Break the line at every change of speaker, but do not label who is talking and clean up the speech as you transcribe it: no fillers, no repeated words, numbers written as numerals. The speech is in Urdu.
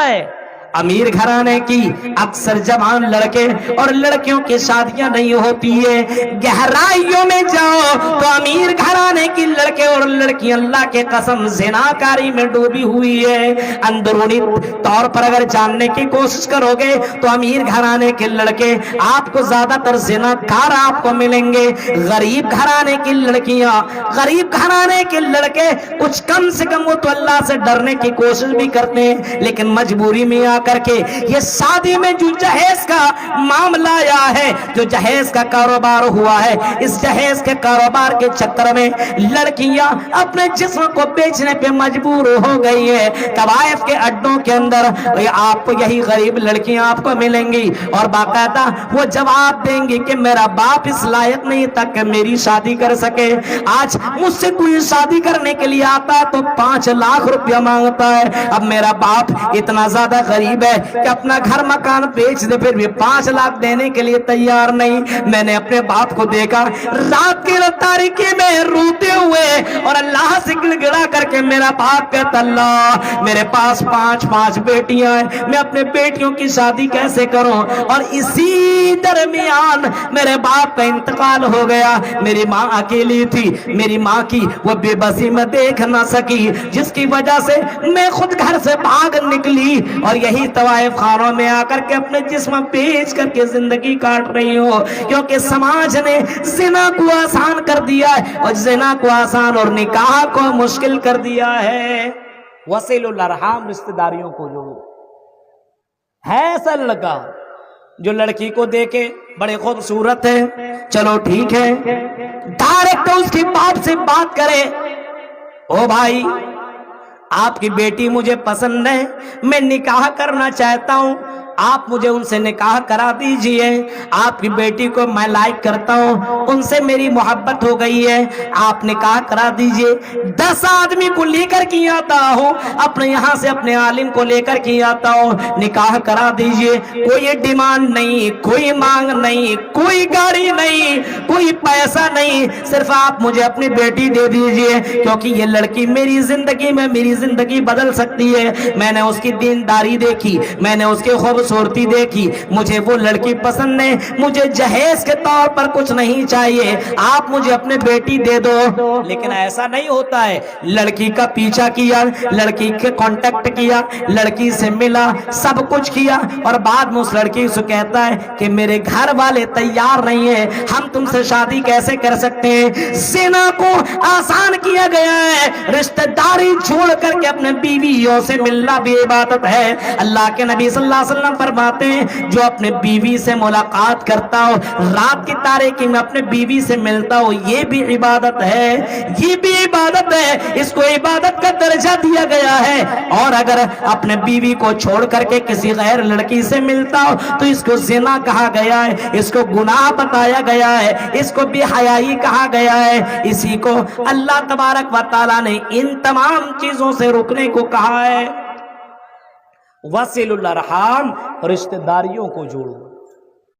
ہے. امیر گھرانے کی اکثر جوان لڑکے اور لڑکیوں کی شادیاں نہیں ہوتی ہے. گہرائیوں میں جاؤ تو امیر گھرانے کی لڑکے اور لڑکیاں اللہ کے قسم زناکاری میں ڈوبی ہوئی ہے. اندرونی طور پر اگر جاننے کی کوشش کرو گے تو امیر گھرانے کے لڑکے آپ کو زیادہ تر زناکار آپ کو ملیں گے. غریب گھرانے کی لڑکیاں، غریب گھرانے کے لڑکے کچھ کم سے کم وہ تو اللہ سے ڈرنے کی کوشش بھی کرتے ہیں، لیکن مجبوری میں آ کر کے یہ شادی میں جو جہیز کا معاملہ آیا ہے، جو جہیز کا کاروبار ہوا ہے، اس جہیز کے کاروبار کے چکر میں لڑکیاں اپنے جسم کو بیچنے پہ مجبور ہو گئی ہے. طوائف کے اڈوں کے اندر آپ کو یہی غریب لڑکیاں آپ کو ملیں گی اور باقاعدہ وہ جواب دیں گی کہ میرا باپ اس لائق نہیں تھا کہ میری شادی کر سکے. آج مجھ سے کوئی شادی کرنے کے لیے آتا ہے تو 5 لاکھ روپیہ مانگتا ہے. اب میرا باپ اتنا زیادہ غریب ہے کہ اپنا گھر مکان بیچ دے پھر بھی 5 لاکھ دینے کے لیے تیار نہیں. میں نے اپنے باپ کو دیکھا رات کی تاریکی میں روتے ہوئے اور اللہ سے گڑ گڑا کر کے میرا باپ کہتا اللہ میرے پاس 5 بیٹیاں ہیں، میں اپنے بیٹیوں کی شادی کیسے کروں. اور اسی درمیان میرے باپ کا انتقال ہو گیا. میری ماں اکیلی تھی، میری ماں کی وہ بے بسی میں دیکھ نہ سکی، جس کی وجہ سے میں خود گھر سے بھاگ نکلی اور یہی طوائف خانوں میں آ کر کے اپنے جسم بیچ کر کے زندگی کاٹ رہی ہوں، کیونکہ سماج نے زنا کو آسان کر دیا ہے اور زنا کو آسان اور نکاح کو مشکل کر دیا ہے. وصل الارحام، رشتہ داریوں کو جوڑو. ہے ایسا لڑکا جو لڑکی کو دیکھے بڑے خوبصورت ہے، چلو ٹھیک ہے، ڈائریکٹ اس کے باپ سے بات کرے، او بھائی آپ کی بیٹی مجھے پسند ہے، میں نکاح کرنا چاہتا ہوں، آپ مجھے ان سے نکاح کرا دیجئے. آپ کی بیٹی کو میں لائک کرتا ہوں، ان سے میری محبت ہو گئی ہے، آپ نکاح کرا دیجئے. 10 آدمی کو لے کر کے آتا ہوں، اپنے یہاں سے اپنے عالم کو لے کر کے آتا ہوں، نکاح کرا دیجئے. کوئی ڈیمانڈ نہیں، کوئی مانگ نہیں، کوئی گاڑی نہیں، کوئی پیسہ نہیں، صرف آپ مجھے اپنی بیٹی دے دیجئے، کیونکہ یہ لڑکی میری زندگی میں میری زندگی بدل سکتی ہے. میں نے اس کی دینداری دیکھی، میں نے اس کی خوبصورتی دیکھی، مجھے وہ لڑکی پسند ہے، مجھے جہیز کے طور پر کچھ نہیں چاہیے، آپ مجھے اپنے بیٹی دے دو. لیکن ایسا نہیں ہوتا ہے. لڑکی کا پیچھا کیا، لڑکی کے کانٹیکٹ کیا، لڑکی سے ملا، سب کچھ کیا اور بعد میں اس لڑکی سے کہتا ہے کہ میرے گھر والے تیار نہیں ہیں، ہم تم سے شادی کیسے کر سکتے ہیں. زنا کو آسان کیا گیا ہے، رشتہ داری چھوڑ کر کے اپنے بیویوں سے ملنا بھی عبادت ہے. اللہ کے نبی صلی اللہ علیہ وسلم فرماتے ہیں جو اپنے بیوی سے ملاقات کرتا ہو، رات کی تاریکی میں اپنے بیوی سے ملتا ہو، یہ بھی عبادت ہے، یہ بھی عبادت ہے، اس کو عبادت کا درجہ دیا گیا ہے. اور اگر اپنے بیوی کو چھوڑ کر کے کسی غیر لڑکی سے ملتا ہو تو اس کو زنا کہا گیا ہے، اس کو گناہ بتایا گیا ہے، اس کو بے حیائی کہا گیا ہے. اسی کو اللہ تبارک و تعالی نے ان تمام چیزوں سے رکنے کو کہا ہے. وصل الارحام، رشتہ داریوں کو جوڑو.